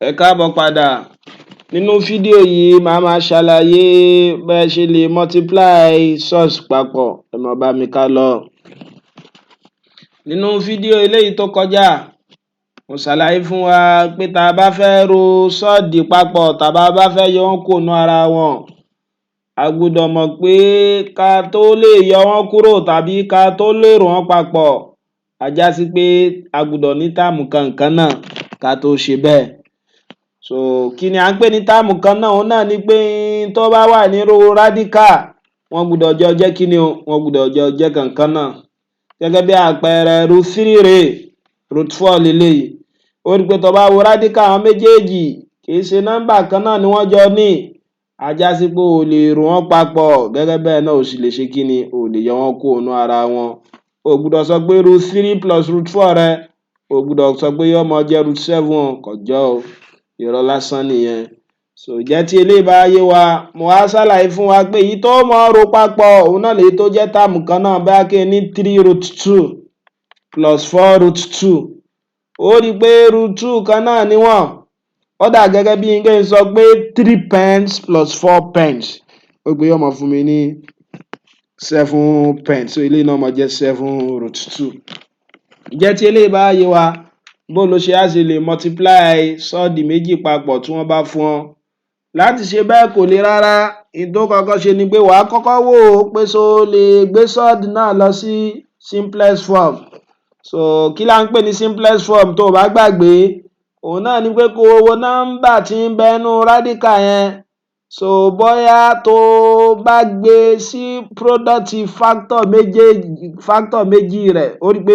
Ẹ káàbọ̀ padà. Nínú fídíò yìí màá máa ṣàlàyé bẹ́ẹ̀ ṣe lè multiply source papọ̀. Ẹ máa bá mi ká lọ. Nínú fídíò eléyìí tó kọjá, mo ṣàlàyé fún wa pé tá a bá fẹ́ ro sọ́ọ̀dì papọ̀, tá a bá fẹ́ yọ wọ́n kúrò nínú ara wọn, a gbọ́dọ̀ mọ̀ pé ká tó lè yọ wọ́n kúrò tàbí ká tó lè rò wọ́n papọ̀, a já sí pé a gbọ́dọ̀ ní táàmù kankan náà ká tó ṣe bẹ́ẹ̀. So kí ni à ń pè ní táàmù kan náà? Òun náà ni pé tó bá wà nírú radical, wọ́n gbọ́dọ̀ jọ jẹ́ kí ni o? Wọ́n gbọ́dọ̀ jọ jẹ́ kankan náà. Gẹ́gẹ́ bí àpẹẹrẹ √3 rèé, √4 leléyìí. Ó rí pé tó bá wo radical àwọn méjèèjì, kì í ṣe nọ́mbà kan náà ni wọ́n jọ ní. A já sí pé o lè rò wọ́n papọ̀, gẹ́gẹ́ bẹ́ẹ̀ náà o sì lè ṣe kí ni? O lè yọ wọ́n kúrò nínú ara wọn. O gbọ́dọ̀ sọ pé √3 plus √4 rẹ, o gbọ́dọ̀ sọ pé yóò máa jẹ́ √7, kò jọ o. Irọ́ lásán nìyẹn. So jẹ́ tí eléyìí bá yé wa, mo wá ṣàlàyé fún wa pé èyí tó máa rò papọ̀, òun náà lèyí tó jẹ́ táàmù kan náà. Bóyá kí n ní 3√2 plus 4√2. Ó rí pé √2 kan náà ni wọ́n. Ó dà gẹ́gẹ́ bí n sọ pé 3 pence plus 4 pence. Ó gbé yóò máa fún mi ní 7 pence. So eléyìí náà máa jẹ́ 7√2. Jẹ́ tí eléyìí bá yé wa, bó ló ṣe á ṣe lè multiply sọ́ọ̀dì méjì papọ̀ tí wọ́n bá fún ọ. Láti ṣe bẹ́ẹ̀ kò le rárá. Ohun tó kọ́kọ́ ṣe ni pé wàá kọ́kọ́ wò ó pé ṣó lè gbé sọ́ọ̀dì náà lọ sí simplest form. So kí là ń pè ní simplest form tó o bá gbàgbé? Òun náà ni pé kó o wo nọ́mbà tí ń bẹ nínú radical yẹn. So bóyá tó bá gbé sí product factor méjì rẹ̀, ó rí pé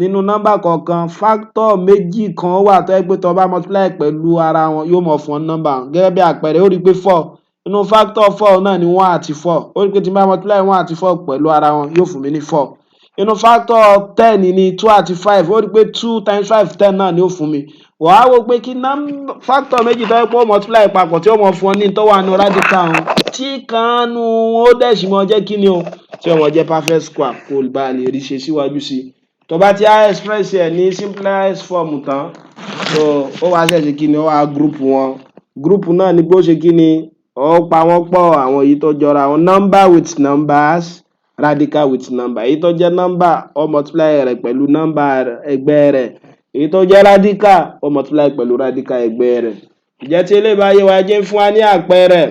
nínú nọ́mbà kọ̀ọ̀kan factor méjì kan wà tó jẹ́ pé tó bá multiply pẹ̀lú ara wọn yóò mọ̀ fún nọ́mbà. Gẹ́gẹ́ bí àpẹẹrẹ, ó rí pé 4 nínú factor 4 náà ni 1 àti 4. Ó rí pé tí n bá multiply 1 àti 4 pẹ̀lú ara wọn yóò fún mi ní 4. Nínú factor 10 ni 2 àti 5. Ó rí pé 2 times 5 10 náà ni ó fún mi. Wàá wò pé kí factor méjì tó jẹ́ pé ó multiply papọ̀ tí ó mọ̀ fún ọ ní tó wà nínú radical wọn, tí kan nínú wọn ó dẹ̀ sì mọ̀ jẹ́ kí ni o? Tí ó mọ̀ jẹ́ perfect square, kó bá lè rí ṣe síwájú sí i. Tó bá ti á express ẹ̀ ní simplest form tán, so ó wá ṣẹ̀ṣẹ̀ kí ni? Ó wá group wọn. Group náà ni bó ṣe kí ni? Ó pa wọ́n pọ̀, àwọn èyí tó jọra wọn. Number with numbers, radical with number. Èyí tó jẹ́ number, ó multiply rẹ̀ pẹ̀lú number ẹgbẹ́ rẹ̀. Èyí tó jẹ́ radical, ó multiply pẹ̀lú radical ẹgbẹ́ rẹ̀. Ǹjẹ́ tí eléyìí bá yé wa, jẹ́ fún wa ní àpẹẹrẹ.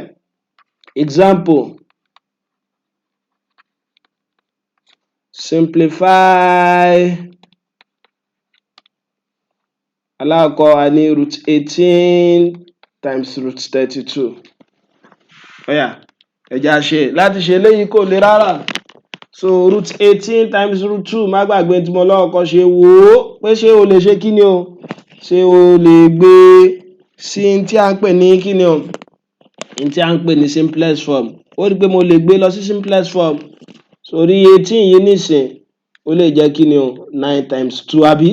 Example. Simplify. Alákọ̀ọ́ a ní √18 times √32. Óyá, ẹ jẹ́ á ṣe. Láti ṣe eléyìí kò le rárá. So √18 times √2, má gbàgbé tí mo lọ́kọ́ ṣe wò ó pé ṣé o lè ṣe kí ni o? Ṣé o lè gbé sí n tí à ń pè ní kí ni o? N tí à ń pè ní simplest form. Ó rí pé mo lè gbé lọ sí simplest form. Sórí 18 yìí nísìn, ó lè jẹ́ kí ni o? 9 times 2 àbí?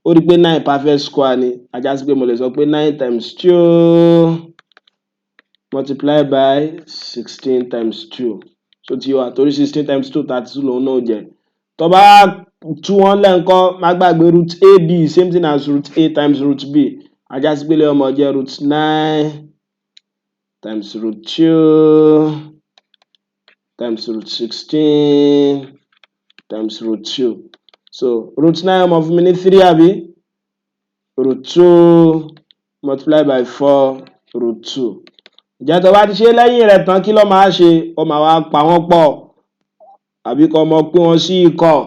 Ó rí pé 9 perfect square ni. A já sí pé mo lè sọ pé 9 times 2 multiply by 16 times 2. So ti wà, torí 16 times 2 32 lòun náà jẹ́. Tó bá tú wọn lẹ́ǹkan, má gbàgbé √ab, same thing as √a times √b. A já sí pé lè ọmọ jẹ́ √9 times √2 times √16 times √2. So √9 ọmọ fún mi ní 3 àbí? √2 multiply by 4 √2. Ǹjẹ́ tó bá ti ṣe lẹ́yìn rẹ̀ tán, kí ló máa ṣe? Ó máa wá pa wọ́n pọ̀, àbí kó mọ̀ pín wọn sí ikọ̀.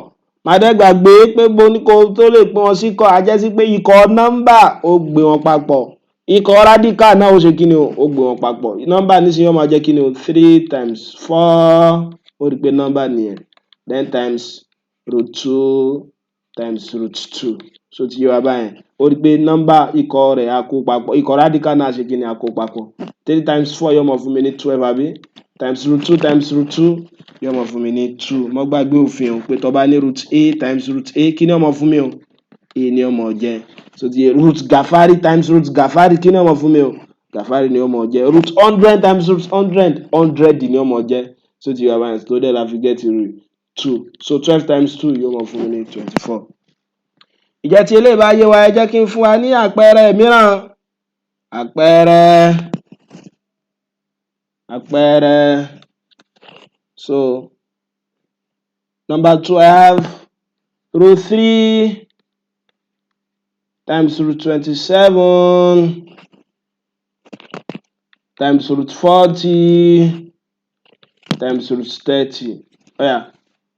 Má dẹ̀ gbàgbé pé bó ní kó tó lè pín wọn sí ikọ̀, a jẹ́ sí pé ikọ̀ nọ́mbà ó gbé wọn papọ̀. Ikọ̀ radical náà ó ṣe kí ni o? Ó gbé wọn papọ̀. Nọ́mbà nísìnyí ó máa jẹ́ kí ni o? 3 times 4. Ó rí pé nọ́mbà nìyẹn. Then times √2 times √2. So ti yé wa báyẹn. Ó rí pé nọ́mbà ikọ̀ rẹ̀ á kó papọ̀. Ikọ̀ radical náà ṣe kí ni? Á kó papọ̀. 3 times 4 yóò mọ̀ fún mi ní 12 àbí? Times √2 times √2 yóò mọ̀ fún mi ní 2. Mo gbàgbé òfin o pé tó bá ní √a times √a, kí ni ó mọ̀ fún mi o? A ni ó mọ̀ jẹ́. So ti yé, √Gàfárì times √Gàfárì, kí ni ó mọ̀ fún mi o? Gàfárì ni ó mọ̀ jẹ́. √100 times √100, 100 ni ó mọ̀ jẹ́. So ti yé wa báyẹn. So there la fi get 2. So 12 times 2 yóò mọ̀ fún mi ní 24. Ìjẹ́ tí eléyìí bá yé wa, ẹ jẹ́ kí n fún wa ní àpẹẹrẹ mìíràn. àpẹẹrẹ. So number 2, I have root 3 times root 27 times root 40 times root 30.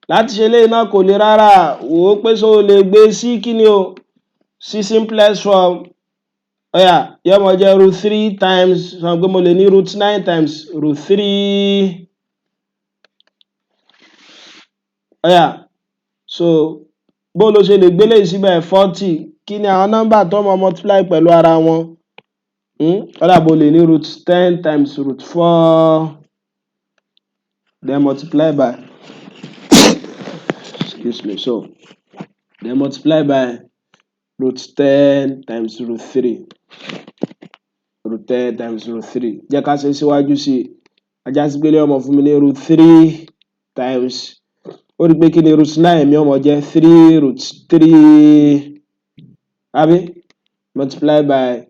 Láti ṣe eléyìí náà kò le rárá, wò ó pé so lè gbé sí kíni o, sí simplest form. Yóò mọ jẹ́ root 3 times, sọ pé mo lè ní root 9 times root 3. So bó ló ṣe lè gbélé síbẹ̀ 40, kí ni àwọn nọ́mbà tó mọ multiply pẹ̀lú ara wọn? Bó lè ní root 10 times root 4 then multiply by so then multiply by root 10 times root 3. Root 10 times root 3. Jẹ́ ká ṣe síwájú sí. Ajá sí gbélé ọmọ fún mi ní root 3 times, ó rí pé kí ni root 9 mi ọmọ jẹ́ 3 root 3, àbí? Multiply by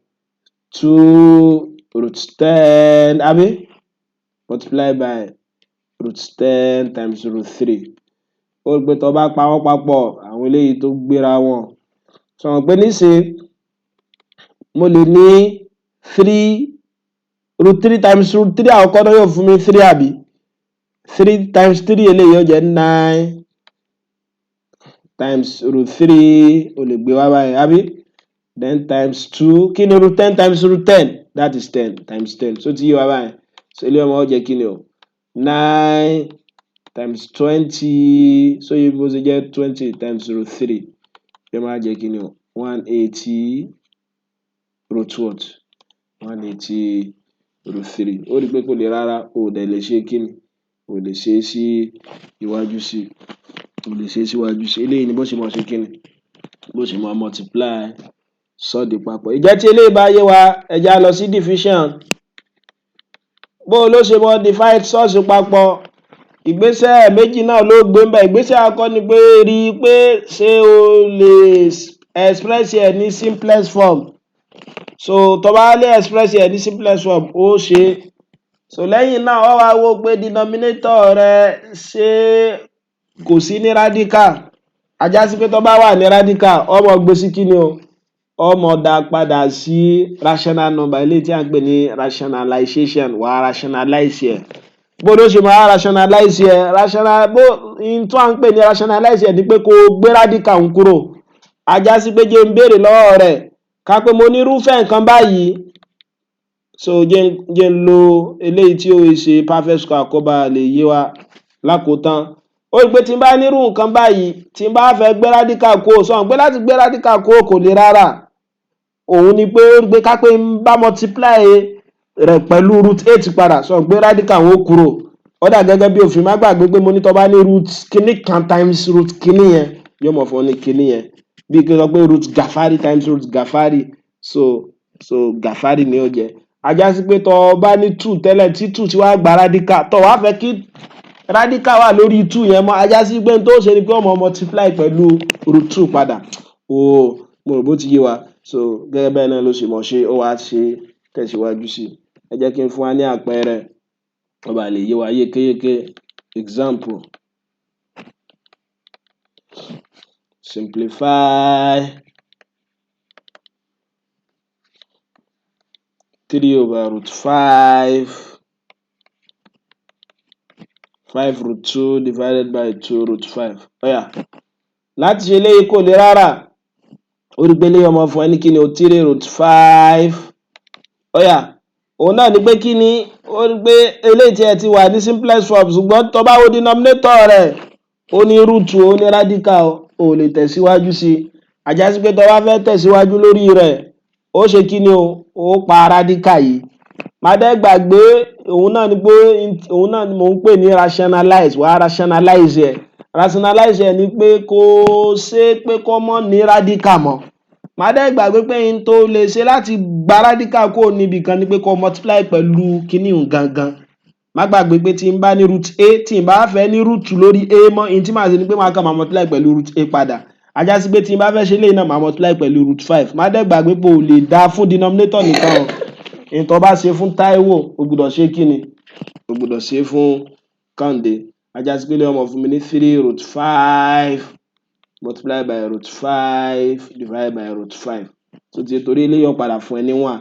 2 root 10, àbí? Multiply by root 10 times root 3. Ó rí pé tó bá pa wọ́n papọ̀, àwọn eléyìí tó gbéra wọn. Sọ pé nísìn mo lè ní 3 root 3 times root 3 àkọ́kọ́ náà yóò fún mi 3, àbí? 3 times 3 eléyìí yóò jẹ́ 9 times root 3, ó lè gbé wá báyìí, àbí? Then times 2, kí ni root 10 times root 10? That is 10 times 10. So ti yé wá báyìí. So eléyìí ọmọ ó jẹ́ kí ni o? 9 times 20. So yìí bó ṣe jẹ́ 20 times root 3. Yóò máa jẹ́ kí ni o? 180 root what? 180 root 3. Ó rí pé kò lè rárá, ó dẹ̀ lè ṣe kí ni? Ó lè ṣe sí iwájú sí. Ó lè ṣe síwájú sí. Eléyìí ni bó ṣe máa ṣe kí ni? Bó ṣe máa multiply sọ́ọ̀dì papọ̀. Ìjẹ́ tí eléyìí bá yé wa, ẹ já lọ sí division. Bó ló ṣe mọ divide sọ́ọ̀sì papọ̀? Ìgbésẹ̀ méjì náà ló gbé ń bẹ̀. Ìgbésẹ̀ àkọ́kọ́ ni pé rí i pé ṣé o lè express ẹ̀ ní simplest form. So tó bá lè express ẹ̀ ní simplest form, ó ṣe. So lẹ́yìn náà ó wá wò pé denominator rẹ ṣé kò sí ní radical. Ajá sí pé tó bá wà ní radical, ó mọ gbé sí kíni o? Ó mọ dá padà sí rational number, eléyìí tí à ń pè ní rationalization. Wà á rationalize ẹ̀. Bó ló ṣe máa rationalize ẹ̀? In tó à ń pè ní rationalize ẹ̀ ni pé kó gbé radical ń kúrò. Ajá sí pé jẹ́ ń béèrè lọ́wọ́ rẹ̀ ká pé mo ní irúfẹ́ nǹkan báyìí. So jẹ́ ń lo eléyìí tí ó ṣe perfect square kó bá lè yé wa lákòótán. Ó rí pé tí n bá nírú nǹkan báyìí, tí n bá fẹ́ gbé radical kúrò, sọ pé láti gbé radical kúrò kò lè rárá. Òun ni pé ó rí pé ká pé ń bá multiply rẹ̀ pẹ̀lú root 8 padà, sọ pé radical wọn ó kúrò. Ó dà gẹ́gẹ́ bí òfin, má gbàgbé pé mo ní tó bá ní root kíní kan times root kíní yẹn, yóò mọ̀ fún ọ ní kíní yẹn. Bí kí n sọ pé root Gàfárì times root Gàfárì, so Gàfárì ni ó jẹ́. Ajá sí pé tó bá ní 2 tẹ́lẹ̀, tí 2 ti wá gba radical, tó wá fẹ́ kí radical wà lórí 2 yẹn mọ́, ajá sí pé tó ṣe ni pé ọmọ multiply pẹ̀lú root 2 padà. Mo rò bó ti yé wa. So gẹ́gẹ́ bẹ́ẹ̀ náà ló ṣe mọ̀ ṣe, ó wá ṣe tẹ̀síwájú sí. Ẹ jẹ́ kí n fún wa ní àpẹẹrẹ ó bá lè yé wa yékéyéké. Example. Simplify 3 over root 5. 5 root 2 divided by 2 root 5. Láti ṣe eléyìí kò lè rárá. Ó rí pé eléyìí ọmọ fún ẹni kí ni o? 3 root 5. Òun náà ni pé kí ni? Ó rí pé eléyìí tí ẹ ti wà ní simplest form, ṣùgbọ́n tó bá wo denominator rẹ̀, ó ní root, ó ní radical, ó lè tẹ̀síwájú sí. Ajá sí pé tó bá fẹ́ tẹ̀síwájú lórí rẹ̀, ó ṣe kí ni o? Ó pa radical yìí. Má dẹ́ gbàgbé òun náà ni mò ń pè ní rationalize. Wà á rationalize ẹ̀. Rationalize ẹ̀ ni pé kó ṣe pé kó mọ́ ní radical mọ́. Má dẹ́ gbàgbé pé n tó lè ṣe láti gba radical kó níbi kan ni pé kó multiply pẹ̀lú kíní un gangan. Má gbàgbé pé tí n bá ní root a, tí n bá fẹ́ ní root lórí a mọ́, in tí màá ṣe ni pé màá kàn máa multiply pẹ̀lú root a padà. Ajá sí pé tí n bá fẹ́ ṣe eléyìí náà, màá multiply pẹ̀lú root 5. Má dẹ́ gbàgbé pé o lè dá fún denominator nìkan o. èyí tó bá ṣe fún Táíwò o gbọ́dọ̀ ṣe kí ni o gbọ́dọ̀ ṣe fún Kẹ́hìndé ajá sí pé lè ọmọ fún mi ní 3√5 multiply by √5 divide by √5 tó ti torí eléyọ̀ padà fún ẹ ní 1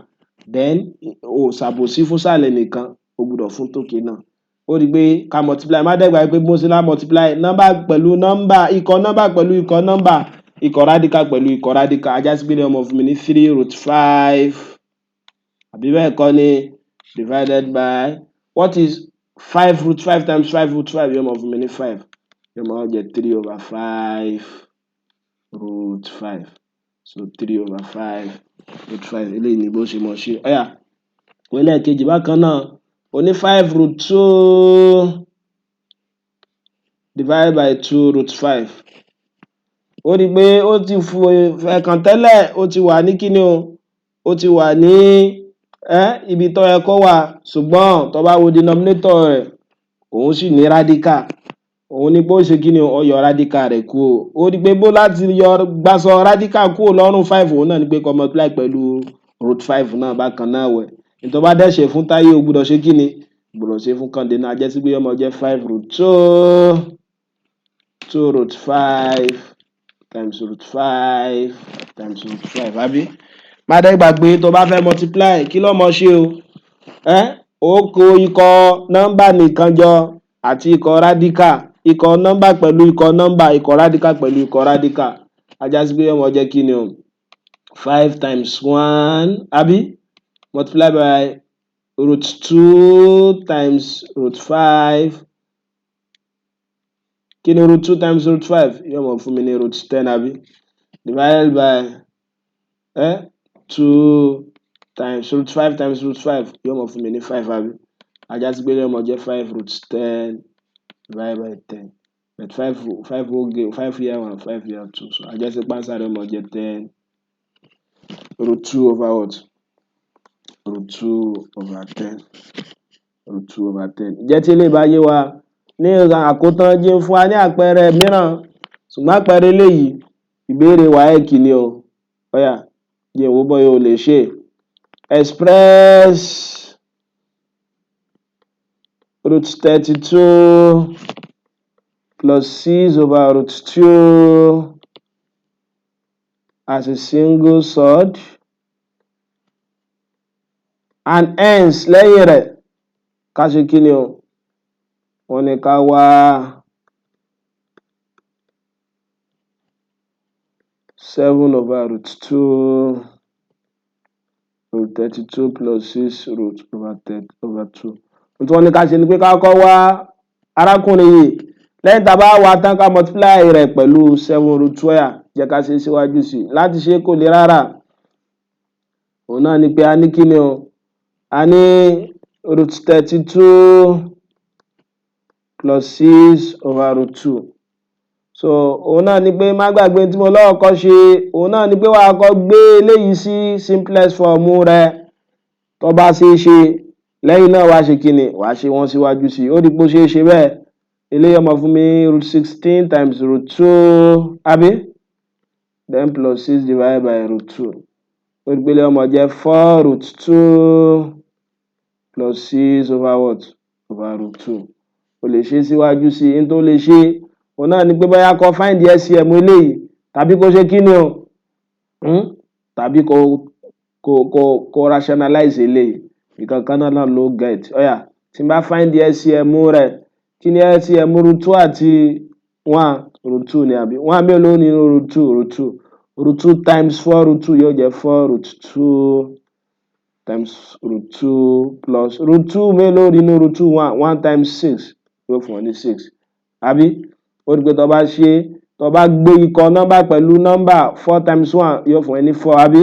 then o ṣàbòsí fún sàlẹ̀ nìkan o gbọ́dọ̀ fún tòkè náà ó rí pé ká multiply má dẹ́gbàá pé bó ṣe lá multiply nọ́mbà pẹ̀lú nọ́mbà ikọ̀ nọ́mbà pẹ̀lú ikọ̀ nọ́mbà ikọ̀ radical pẹ̀lú ikọ̀ radical ajá sí pé lè ọmọ fún mi ní 3√5 àbí bẹ́ẹ̀ kọ́ ni divided by what is 5√5 times 5√5 yóò mọ̀ fún mi ní 5 yóò mọ̀ jẹ́ 3/5 so 3/5 eléyìí ni bó ṣe mọ̀ ṣe ọ̀yà wẹ́lẹ̀ kejì bákan náà o ní 5√2 divided by 2√5 ó rí pé ó ti ẹ̀kan tẹ́lẹ̀ ó ti wà ní kíni ó ti wà ní ibi tó yẹ kó wà ṣùgbọ́n tó bá wo denominator rẹ̀ òun sì ní radical òun ní bó ṣe kíni ó yọ radical rẹ̀ kú ó rí pé bó láti gbàsọ radical kú lọ́rùn 5 òun náà ní pé kó multiply pẹ̀lú √5 náà bákan náà wẹ̀ tó bá dẹ́ṣẹ̀ fún Táyé o gbọ́dọ̀ ṣe kíni gbọ́dọ̀ ṣe fún Kẹ́hìndé náà jẹ́ sí pé ọmọ jẹ́ 5√2 2√5 times √5 times √5 àbí má dẹ́ gbàgbé tó bá fẹ́ multiply kí ló mọ̀ ṣe ó kó ikọ̀ nọ́mbà nìkan jọ àti ikọ̀ radical ikọ̀ nọ́mbà pẹ̀lú ikọ̀ nọ́mbà ikọ̀ radical pẹ̀lú ikọ̀ radical ajá sí pé ọmọ jẹ́ kíni 5 times 1 àbí multiply by √2 times √5 kí ni √2 times √5 yóò mọ̀ fún mi ní √10 àbí divided by 2 times √5 times √5 yóò mọ̀ fún mi ní 5 àbí ajá sí pé yóò mọ̀ jẹ́ 5√10 divided by 10 but 5 here 1 5 here 2 so ajá sí pàṣẹ rẹ̀ mọ̀ jẹ́ 10 √2 over what √2/10 jẹ́ tí ilé ìbáyé wa ní àkótán jẹ́ fún wa ní àpẹẹrẹ mìíràn ṣùgbọ́n àpẹẹrẹ eléyìí ìbéèrè WAEC ni o ọ̀yà jẹ́ ìwò bọ́yá o lè ṣe express √32 plus 6/√2 as a single surd and hence lẹ́yìn rẹ̀ ká ṣe kí ni wọ́n ní ká wá 7/√2 √32 plus 6/2 tí wọ́n ní ká ṣe ni pé ká kọ́ wá arákùnrin yìí lẹ́yìn tá a bá wá tán ká multiply rẹ̀ pẹ̀lú 7/2 jẹ́ ká ṣe síwájú sí láti ṣe kò lè rárá òun náà ni pé a ní kí ni a ní √32 plus 6/2 so òun náà ni pé má gbàgbé tí mo lọ́wọ́ kọ́ ṣe òun náà ni pé wàá kọ́ gbé eléyìí sí simplest form rẹ̀ tó bá ṣe é ṣe lẹ́yìn náà wàá ṣe kíni wàá ṣe wọ́n síwájú sí ó di pé ó ṣe é ṣe bẹ́ẹ̀ eléyìí ọmọ fún mi √16 times √2 àbí then plus 6 divided by √2 ó di pé eléyìí ọmọ jẹ́ 4√2 plus 6 over what over √2 o lè ṣe síwájú sí in tó lè ṣe òun náà ni pé bóyá kó find the LCM eléyìí tàbí kó ṣe kíni tàbí kó rationalize eléyìí ìkankan náà ló get ọ̀yà tí n bá find the LCM rẹ̀ kí ni LCM √2 àti 1 √2 ni àbí 1 mélòó ní √2 times 4√2 yóò jẹ́ 4√2 times √2 plus √2 mélòó nínú √2 1 times 6 yóò fún ọ ní 6 àbí ó rí pé tó bá gbé ikọ̀ nọ́mbà pẹ̀lú nọ́mbà 4 times 1 yóò fún ẹ ní 4 àbí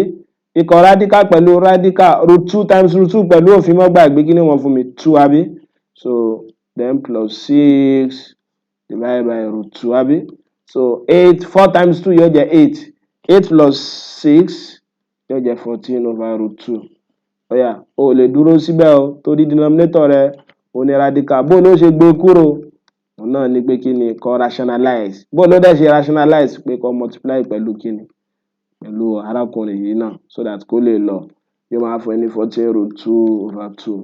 ikọ̀ radical pẹ̀lú radical √2 times √2 pẹ̀lú òfin mọ́gbà gbé kí ni wọ́n fún mi 2 àbí so then plus 6 divided by √2 àbí so 4 times 2 yóò jẹ́ 8 plus 6 yóò jẹ́ 14/√2 ọ̀yà o lè dúró síbẹ̀ o torí denominator rẹ̀ o ní radical bó ló ṣe gbé kúrò òun náà ní pé kí ni kó rationalize bó ló dẹ̀ ṣe rationalize pé kó multiply pẹ̀lú kí ni pẹ̀lú arákùnrin yìí náà so that kó lè lọ yóò máa fún ẹ ní 14√2/2.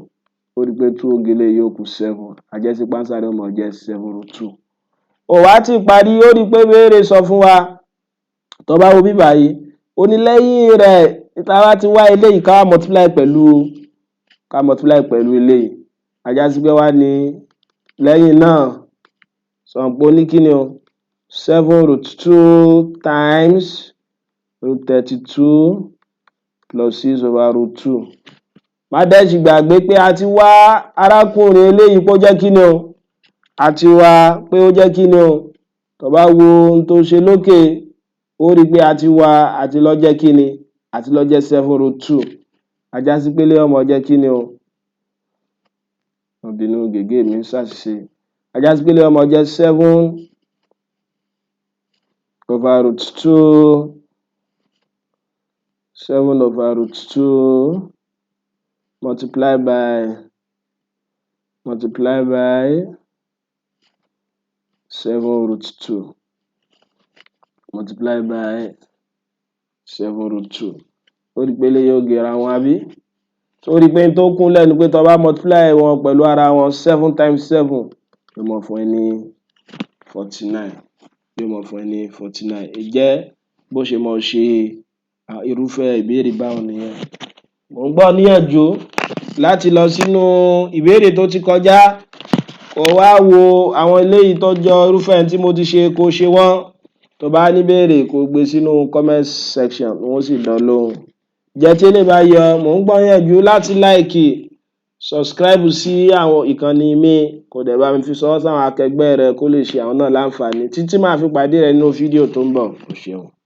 Ó rí pé 2 ogele yóò kù 7. Àjẹsí pánsá rẹ̀ ó máa jẹ́ 7√2. Ó wá ti parí, ó rí pé béèrè sọ fún wa. Tó bá wo bí báyìí, ó ní lẹ́yìn rẹ̀ tá bá ti wá eléyìí ká multiply pẹ̀lú eléyìí. Àjẹsí pé wá ní lẹ́yìn náà sọ pé ó ní kíni o 7√2 times √32 plus 6/√2. Má dẹ́sì gbàgbé pé a ti wá arákùnrin eléyìí pé ó jẹ́ kíni o, a ti wá pé ó jẹ́ kíni o. Tó bá wo ohun tó ṣe lókè, ó rí pé a ti wá àti lọ jẹ́ kíni, àti lọ jẹ́ 7√2. Àjẹsí pé lé ọmọ jẹ́ kíni o. Ọ̀bìnú gègé mi ń ṣàṣìṣe. Àjẹsí pé lé ọmọ jẹ́ 7/√2 multiply by 7√2 multiply by 7√2. Ó rí pé lé yóò gera wọn àbí? Ó rí pé tó kún lẹ́nu pé tó bá multiply wọn pẹ̀lú ara wọn 7 times 7 yóò mọ̀ fún ẹ ní 49. Yóò mọ̀ fún ẹ ní 49. Ìjẹ́ bó ṣe mọ̀ ṣe irúfẹ́ ìbéèrè báwọn nìyẹn. Mò ń gbọ́ níyànjú láti lọ sínú ìbéèrè tó ti kọjá, kó wá wo àwọn eléyìí tó jọ irúfẹ́ tí mo ti ṣe kó ṣe wọ́n. Tó bá ní béèrè kó gbé sínú comment section, wọ́n sì dá lóhùn. Jẹ́ tí eléyìí bá yọ, mò ń gbọ́ níyànjú láti like, subscribe sí àwọn ìkànnì mi, kó dẹ̀ bá mi fi ṣọwọ́ sáwọn akẹgbẹ́ rẹ kó lè ṣe àwọn náà láǹfààní. Títí máa fi pàdé rẹ nínú fídíò tó ń bọ̀. Ó ṣeun.